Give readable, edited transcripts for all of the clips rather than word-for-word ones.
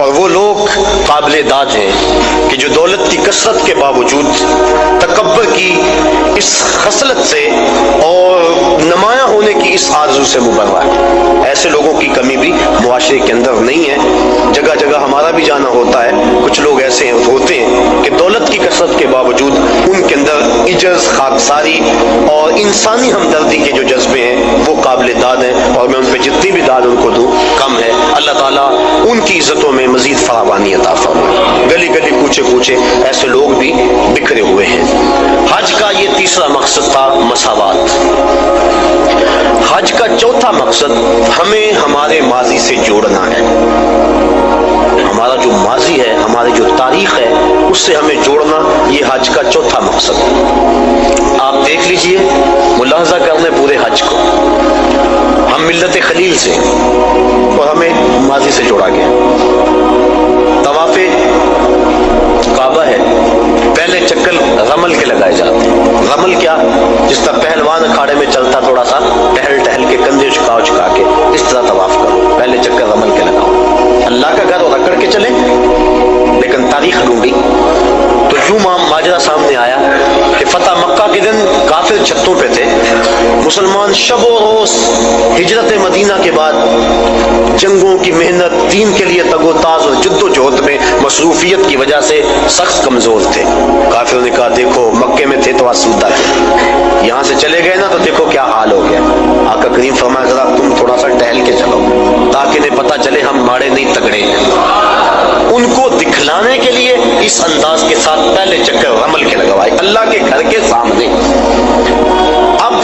اور وہ لوگ قابل داد ہیں کہ جو دولت کی کثرت کے باوجود تکبر کی اس خصلت سے اور نمایاں ہونے کی اس آرزو سے مبرہ ہے۔ ایسے لوگوں کی کمی بھی معاشرے کے اندر نہیں ہے، جگہ جگہ ہمارا بھی جانا ہوتا ہے، کچھ لوگ ایسے ہوتے ہیں کہ دولت کی کثرت کے باوجود ان کے اندر عجز، خاکساری اور انسانی ہمدردی کے جو جذبے ہیں وہ قابل داد ہیں، اور میں ان پہ جتنی بھی داد ان کو دوں کم ہے۔ اللہ تعالیٰ ان کی عزتوں میں مزید فراوانی عطا فرمائے۔ گلی گلی کوچے کوچے ایسے لوگ بھی بکھرے ہوئے ہیں۔ حج کا یہ تیسرا مقصد تھا مساوات۔ حج کا چوتھا مقصد ہمیں ہمارے ماضی سے جوڑنا ہے۔ ہمارا جو ماضی ہے، ہماری جو تاریخ ہے، اس سے ہمیں جوڑنا، یہ حج کا چوتھا مقصد ہے۔ آپ دیکھ لیجئے، ملاحظہ کر لیں پورے حج کو۔ ہم ملت خلیل سے اور ہمیں ماضی سے جوڑا گیا۔ طواف کعبہ ہے، پہلے چکر رمل کے لگائے جاتے ہیں۔ رمل کیا؟ جس طرح پہلوان اکھاڑے میں چلتا تھوڑا سا ٹہل ٹہل کے کندھے چکا کے اس طرح طواف کرو، پہلے چکر رمل کے لگاؤ۔ اللہ کا گھر اور اکڑ کے چلے، لیکن تاریخ ڈھونڈی تو یوں ماجرا سامنے آیا کہ فتح مکہ کے دن کافر چھتوں پہ تھے، مسلمان شب و روز ہجرت مدینہ کے بعد جنگوں کی محنت، دین کے لیے تگ و تاز اور جد و جہد میں مصروفیت کی وجہ سے سخت کمزور تھے۔ کافروں نے کہا دیکھو مکے میں تھے تو آسودہ تھے، یہاں سے چلے گئے نا تو دیکھو کیا حال ہو گیا۔ آقا کریم فرمایا ذرا تم تھوڑا سا ٹہل کے چلو تاکہ انہیں پتہ چلے ہم ماڑے نہیں تگڑے ہیں۔ ان کو دکھلانے کے لیے اس انداز کے ساتھ پہلے چکر رمل کے لگوائے اللہ کے گھر کے سامنے۔ اب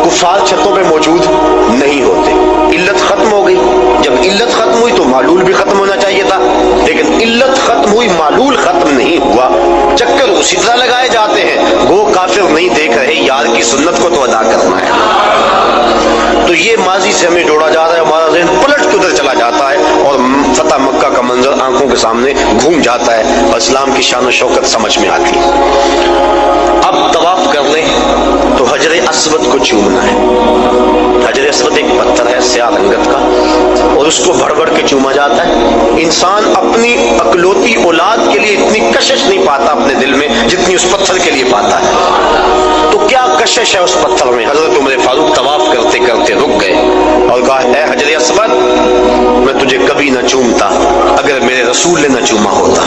کفار چھتوں پہ موجود نہیں ہوتے، علت ختم ہو گئی۔ جب علت ختم ہوئی تو معلول بھی ختم ہونا چاہیے تھا، لیکن علت ختم ہوئی، معلول ختم نہیں ہوا، چکر اسی طرح لگائے جاتے ہیں۔ وہ کافر نہیں دیکھ رہے، یار کی سنت کو تو ادا کرنا ہے۔ تو یہ ماضی سے ہمیں جوڑا جا رہا ہے، ہمارا ذہن پلٹ کے ادھر چلا جاتا ہے اور فتح مکہ کا منظر آنکھوں کے سامنے گھوم جاتا ہے اور اسلام کی شان و شوکت سمجھ میں آتی ہے۔ اب طواف کر لیں تو حجر اسود کو چومنا ہے۔ حجر اسود ایک پتھر ہے سیاہ رنگت کا، اور اس کو بھڑ بھڑ کے چوما جاتا ہے۔ انسان اپنی اکلوتی اولاد کے لیے اتنی کشش نہیں پاتا اپنے دل میں جتنی اس پتھر کے لیے پاتا ہے۔ تو کیا کشش ہے اس پتھر میں؟ حضرت عمر فاروق طواف کرتے کرتے رک گئے اور کہا اے حجر اسود، میں تجھے کبھی نہ چومتا اگر میرے رسول نے نہ چوما ہوتا۔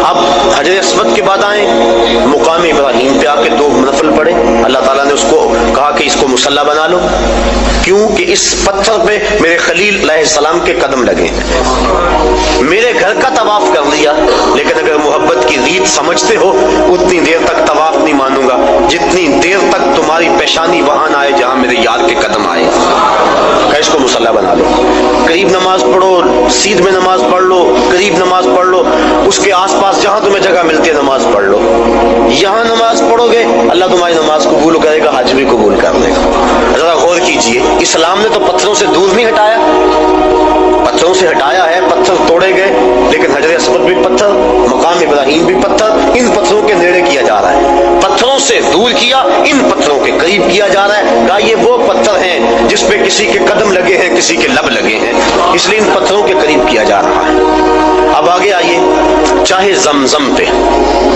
اب حجر اسود کے بعد آئیں مقام ابراہیم پہ آ کے دو نفل پڑھے۔ اللہ تعالیٰ نے اس کو کہا کہ اس کو مصلی بنا لو، کیوں کہ اس پتھر پہ میرے خلیل علیہ السلام کے قدم لگے۔ میرے گھر کا طواف کر لیا، لیکن اگر محبت کی ریت سمجھتے ہو اتنی دیر تک طواف نہیں مانوں گا جتنی دیر تک تمہاری پیشانی وہاں نہ آئے جہاں میرے یار کے قدم آئے۔ کہ اس کو مصلی بنا لو، قریب نماز پڑھو، سیدھ میں نماز پڑھ لو، قریب نماز پڑھ لو، اس کے آس پاس جہاں تمہیں جگہ ملتی ہے نماز پڑھ لو۔ یہاں نماز پڑھو گے اللہ تمہاری نماز قبول کرے گا، حج بھی قبول کر لے گا۔ ذرا غور کیجئے، اسلام نے تو پتھروں سے دور نہیں ہٹایا، پتھروں سے ہٹایا ہے، پتھر توڑے گئے، لیکن حجر اسود بھی پتھر، مقام ابراہیم بھی پتھر، ان پتھروں کے نیڑے کیا جا رہا ہے۔ پتھروں سے دور کیا، ان پتھروں کے قریب کیا جا رہا ہے۔ کہا یہ وہ پتھر ہیں جس پہ کسی کے قدم لگے ہیں، کسی کے لب لگے ہیں، اس لیے ان پتھروں کے قریب کیا جا رہا ہے۔ اب آگے آئیے، چاہے زمزم پہ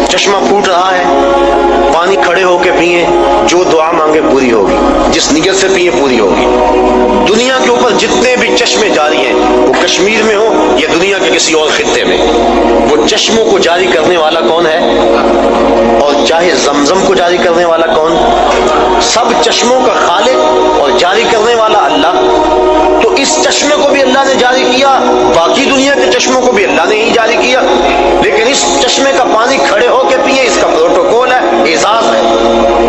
چشمہ پھوٹ رہا ہے، پانی کھڑے ہو کے پیئیں، جو دعا مانگے پوری ہوگی، جس نیت سے پیئیں پوری ہوگی۔ دنیا کے اوپر جتنے بھی چشمے جاری ہیں، وہ کشمیر میں ہو یا دنیا کے کسی اور خطے میں، وہ چشموں کو جاری کرنے والا کون ہے؟ اور چاہے زمزم کو جاری کرنے والا کون؟ سب چشموں کا خالق اور جاری کرنے والا اللہ۔ تو اس چشمے کو بھی اللہ نے جاری کیا، باقی دنیا کے چشموں کو بھی اللہ نے ہی جاری کیا، لیکن اس چشمے کا پانی کھڑے ہو کے پیئے، اس کا پروٹوکول ہے، اعزاز ہے۔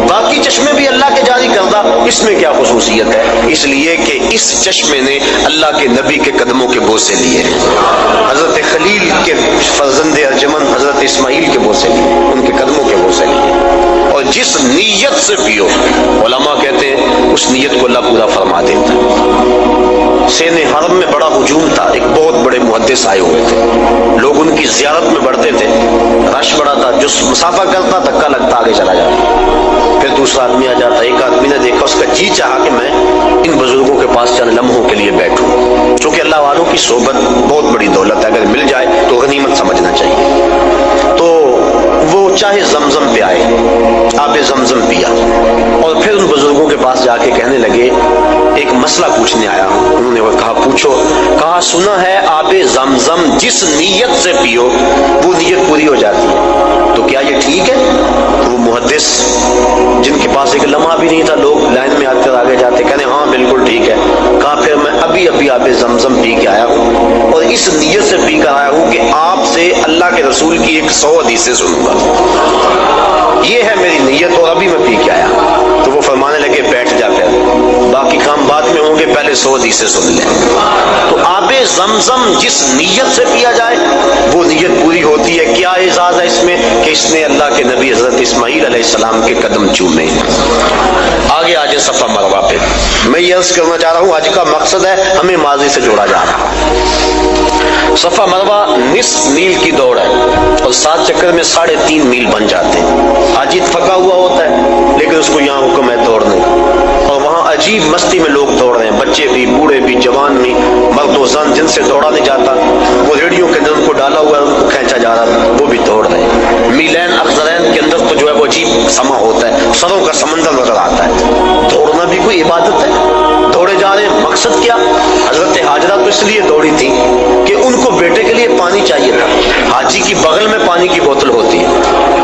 باقی چشمے بھی اللہ کے جاری کردہ، اس میں کیا خصوصیت ہے؟ اس لیے کہ اس چشمے نے اللہ کے نبی کے قدموں کے بوسے لیے، حضرت خلیل کے فرزند ارجمن حضرت اسماعیل کے بوسے لیے، ان کے قدموں کے بوسے لیے۔ اور جس نیت سے پیو، علماء کہتے ہیں اس نیت کو اللہ پورا فرما دیتا ہے۔ سین حرم میں بڑا ہجوم تھا، ایک بہت بڑے मुहद्दिस आए हुए थे, लोग उनकी जियारत में बढ़ते थे, रश बड़ा था, जो मुसाफा करता धक्का लगता आगे चला जाता। फिर दूसरा आदमी आ जाता, एक आदमी ने देखा, उसका जी चाहा कि मैं इन बुजुर्गों के पास चंद लम्हों के लिए बैठूं। चूंकि अल्लाह वालों की सोबत बहुत बड़ी दौलत है, अगर मिल जाए तो गनीमत समझना चाहिए। तो वो चाहे जमजम पे आए, आबे जमजम पिया, और फिर उन बुजुर्गों के पास जाके कहने लगे, एक मसला पूछने आया हूं। उन्होंने वो कहा, पूछो। कहा, सुना है आबे जमजम जिस नीयत से पियो वो नीयत पूरी हो जाती है, तो क्या ये ठीक है? तो वो मुहद्दिस, जिनके पास एक लम्हा भी नहीं था, लोग लाइन में आकर आगे जाते, कहने हाँ बिल्कुल ठीक है। कहा, फिर मैं अभी अभी आबे जमजम पी के आया हूँ और इस नीयत से पी कर आया हूँ कि आपसे अल्लाह के रसूल की 100 हदीसें सुनूंगा, ये है मेरी नीयत, और अभी मैं पी के आया। तो वो फरमाने लगे, बैठ जा, फिर बाकी काम बाद में होंगे, पहले 100 हदीसें सुन लें। तो आबे जमजम जिस नीयत से पिया जाए वो नीयत पूरी होती है। क्या एजाज है इसमें कि इसने अल्लाह के नबी हजरत इस्माईल अलैहिस्सलाम के कदम चूमे। आगे आजे सफा मरवा पे मैं ये अर्ज करना चाह रहा हूँ, आज का मकसद है हमें माजी से जोड़ा जा रहा है। सफा मरवा निस्फ मील की दौड़ है और 7 चक्कर में 3.5 मील बन जाते हैं। हाजी थका हुआ होता है लेकिन उसको यहाँ हुक्म है दौड़ने का, और वहाँ अजीब मस्ती में लोग दौड़ रहे हैं, बच्चे भी, बूढ़े भी, जवान भी, मर्द व ज़न, जिनसे दौड़ा नहीं जाता, वो रेडियो के अंदर उनको डाला हुआ है, उनको खींचा जा रहा है, वो भी दौड़ रहे हैं। मीलैन अखजरैन के अंदर तो जो है वो अजीब समा होता है, सरों का समंदर नजर आता है। दौड़ना भी कोई इबादत है, दौड़े जा रहे हैं। मकसद क्या? हजरत हाजरा तो इसलिए दौड़ी थी कि उनको बेटे के लिए पानी चाहिए था। हाजी की बगल में पानी की बोतल होती है,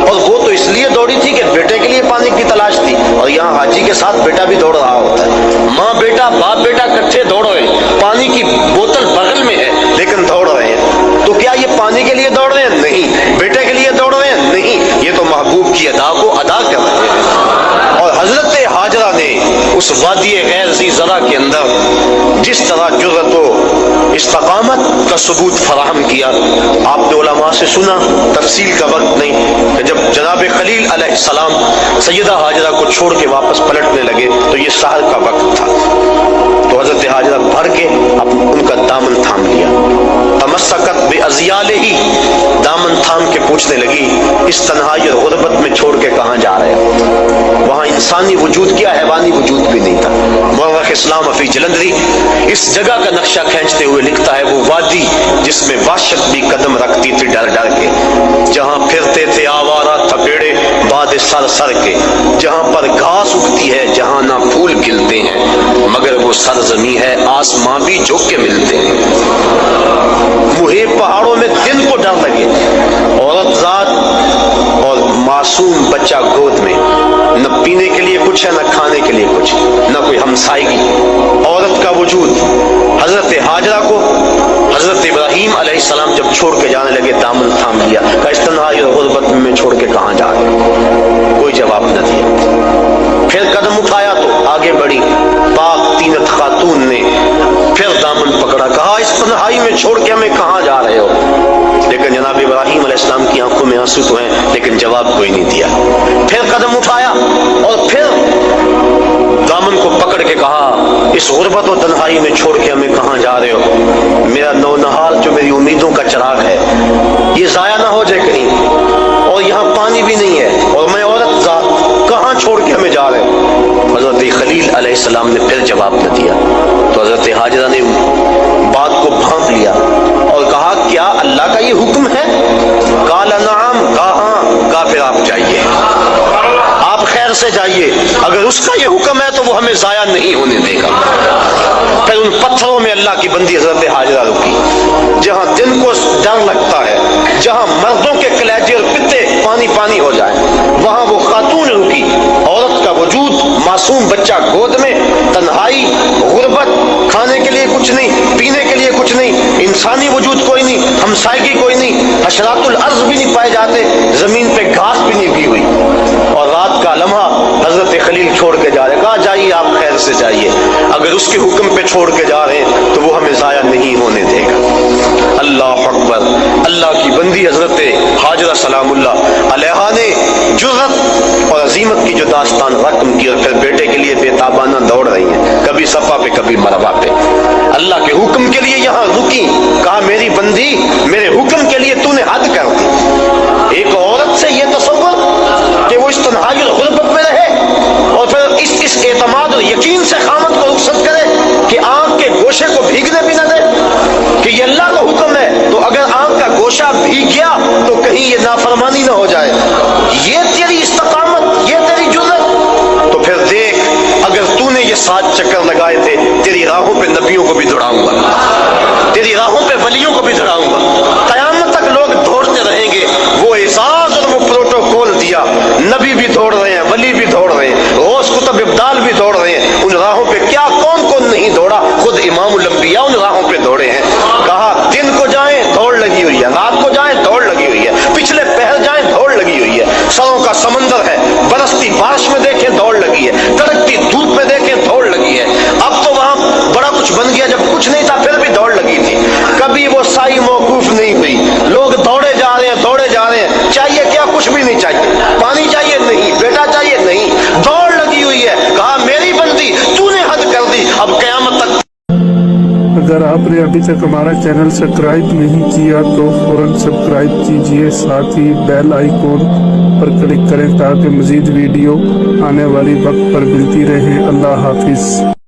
और वो तो इसलिए दौड़ी थी कि बेटे के लिए पानी की तलाश थी, और यहाँ हाजी के साथ बेटा भी दौड़ रहा होता है। माँ बेटा, बाप बेटा इकट्ठे दौड़ रहे हैं, पानी की बोतल बगल में है लेकिन दौड़ रहे हैं। तो क्या ये पानी के लिए दौड़ रहे हैं? नहीं। बेटे के लिए दौड़ रहे हैं? नहीं। ये तो महबूब की अदा को अदा कर रहे हैं। और हजरत हाजरा ने उस वादी गैर ज़ी ज़रा के अंदर जिस तरह जुर्रत व इस्तकामत का सबूत फराहम किया, आपने उलमा से सुना, तफसील का वक्त नहीं, कि जब जनाब खलील अलैहिस्सलाम सैयदा हाजरा को छोड़ के वापस पलटने लगे तो ये सहर का वक्त था। तो हजरत हाजरा भर के उनका दामन थाम लिया, तमस्सकत बेअज़ियाले ही, दामन थाम के पूछने लगी, इस तन्हाई और गुर्बत में छोड़ के कहाँ जा रहे हो? वहाँ इंसानी वजूद क्या, हैवानी वजूद भी नहीं था। मौलवी इस्लाम अफी जलंधरी इस जगह का नक्शा खींचते हुए लिखता है, वो वादी जिसमें वहशत भी कदम रखती थी डर डर के, जहाँ फिरते थे आवारा थपेड़े बाद सर सर के, जहाँ पर घास उगती है, जहाँ ना फूल खिलते हैं, मगर वो सरजमी है आसमां भी झुक के मिलते हैं। मुहे पहाड़ों में दिन को डर लगे, औरत जात और मासूम बच्चा गोद में, न पीने के लिए कुछ है, न खाने के लिए कुछ, न कोई हमसायगी। औरत का वजूद हजरत हाजरा को हजरत इब्राहीम अलैहिस्सलाम जब छोड़ के जाने लगे, दामन थाम लिया, का इस तन्हाई और गुर्बत में छोड़ के कहाँ जा रहे? कोई जवाब न दिया। फिर कदम उठाया तो आगे बढ़ी, पाक तीनत खातून ने फिर दामन पकड़ा, कहा इस तन्हाई में छोड़ के हमें कहाँ जा रहे हो? लेकिन जनाब इब्राहीम अलैहिस्सलाम की आंखों में आंसू तो हैं, लेकिन जवाब कोई नहीं दिया। फिर कदम उठाया और फिर दामन को पकड़ के कहा, इस गुर्बत और तन्हाई में छोड़ के हमें कहाँ जा रहे हो? मेरा नौनहाल जो मेरी उम्मीदों का चिराग है, ये जाया ना हो जाए कहीं, और यहाँ पानी भी नहीं है, और मैं औरत कहाँ छोड़ के हमें जा रहे हो? हजरत खलील अलैहिस्सलाम ने फिर जवाब न दिया। तो हजरत हाजरा ने बात को भांप लिया और कहा, क्या अल्लाह का ये हुक्म है? काला नाम, कहा फिर आप जाइए, आप खैर से जाइए, अगर उसका ये हुक्म है तो वो हमें जाया नहीं होने देगा। फिर उन पत्थरों में अल्लाह की बंदी हजरत हाजरा रुकी, जहां दिन को डर लगता है, जहां मर्दों के कलेजे और पित्ते पानी पानी हो जाए, वहां वो खातून रुकी, औरत का वजूद, मासूम बच्चा गोद में, तन्हाई, गुर्बत, खाने के लिए कुछ नहीं, पीने के लिए कुछ नहीं, इंसानी वजूद कोई नहीं, हमसायगी कोई नहीं, हशरातुल अर्ज भी नहीं पाए जाते, जमीन पे घास भी नहीं उगी हुई, और रात का लम्हा हजरत खलील छोड़ के जा रहे। कहा जाइए, आप खैर से जाइए, अगर उसके हुक्म पे छोड़ के जा रहे हैं तो वो हमें जाया नहीं होने देगा। अल्लाह अकबर। अल्लाह की बंदी हजरत हाजरा सलामुल्लाह अलैहा ने जुर्रत और अजीमत की जो दास्तान रकम की, और फिर बेटे के लिए बेताबाना दौड़ रही हैं, कभी सफा पे कभी मरवा पे, अल्लाह के हुक्म के लिए यहाँ रुकी। कहा मेरी बंदी बंदी, मेरे हुक्म के लिए तूने हद कर दी। एक औरत से ये तसव्वुर कि वो इस तन्हाई और गुर्बत में रहे और फिर इस एतमाद और यकीन से खामद को रुखसत करे कि आंख के गोशे को भीगने भी न दे कि ये अल्लाह का हुक्म है, तो अगर आंख का गोशा भीग गया तो कहीं ये नाफरमानी ना हो जाए। ये तेरी इस्तकामत, ये तेरी जुर्रत। तो फिर देख, अगर तूने ये 7 चक्कर लगाए थे, तेरी राहों पे नबियों को भी दौड़ाऊंगा, तेरी राहों पे वलियों को भी दौड़ाऊंगा। कयामत तक लोग दौड़ते रहेंगे। वो एजाज और वो प्रोटोकॉल दिया, नबी भी दौड़ रहे हैं, वली भी दौड़ रहे हैं, गौस कुतुब इब्दाल भी दौड़ रहे हैं। उन राहों पे क्या कौन कौन नहीं दौड़ा, खुद इमामुल अंबिया उन राहों पे दौड़े हैं। कहा दिन को जाएं दौड़ लगी हुई है, रात को जाएं दौड़ लगी हुई है, पिछले पहर जाएं दौड़ लगी हुई है। सरों का समंदर है, बरसती बारिश में देखें दौड़ लगी है, तड़कती धूप में देखें दौड़ लगी है। अब तो वहां बड़ा कुछ बन गया, जब कुछ नहीं था फिर भी दौड़ लगी थी। कभी वो साई मौकूफ नहीं हुई, लोग दौड़े जा रहे हैं, दौड़े जा रहे हैं। चाहिए क्या? कुछ भी नहीं चाहिए। पानी चाहिए? नहीं। बेटा चाहिए? नहीं। दौड़ लगी हुई है। कहा मेरी बंदी तूने हद कर दी, अब कयामत तक। अगर आपने अभी तक हमारा चैनल सब्सक्राइब नहीं किया तो फौरन सब्सक्राइब कीजिए, साथ ही बेल आइकॉन पर क्लिक करें ताकि मज़ीद वीडियो आने वाली वक्त पर मिलती रहे। अल्लाह हाफिज़।